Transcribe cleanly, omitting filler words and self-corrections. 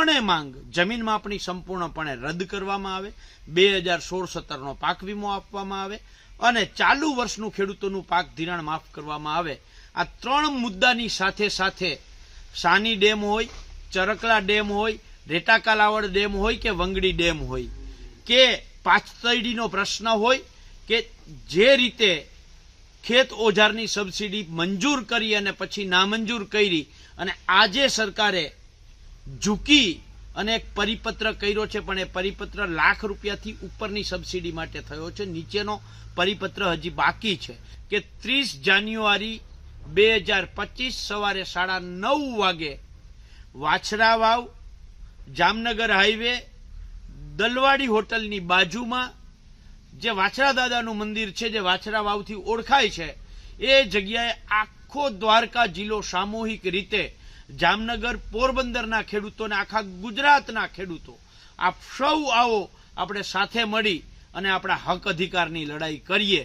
ત્રણેય માંગ જમીન માપણી સંપૂર્ણપણે રદ કરવામાં આવે, 2016-17નો પાક વીમો આપવામાં આવે અને ચાલુ વર્ષનું ખેડૂતોનું પાક ધિરાણ માફ કરવામાં આવે. આ ત્રણ મુદ્દાની સાથે સાથે સાની ડેમ હોય, ચરકલા ડેમ હોય, રેટાકાલાવડ ડેમ હોય કે વંગડી ડેમ હોય કે પાછતડીનો પ્રશ્ન હોય કે જે રીતે ખેત ઓજારની સબસિડી મંજૂર કરી અને પછી નામંજૂર કરી અને આજે સરકારે ઝૂકી અને એક પરિપત્ર કર્યો છે, પણ એ પરિપત્ર લાખ રૂપિયાથી ઉપરની સબસિડી માટે થયો છે. નીચેનો પરિપત્ર હજી બાકી છે કે 30 જાન્યુઆરી 2025 સવારે 9:30 વાગે વાછરા વાવ જામનગર હાઈવે દલવાડી હોટલની બાજુમાં જે વાછરા દાદાનું મંદિર છે, જે વાછરા વાવથી ઓળખાય છે, એ જગ્યાએ આખો દ્વારકા જિલ્લો સામૂહિક રીતે જામનગર પોરબંદરના ખેડૂતોને આખા ગુજરાતના ખેડૂતો આપ સૌ આવો, આપણે સાથે મળી અને આપણા હક અધિકારની લડાઈ કરીએ.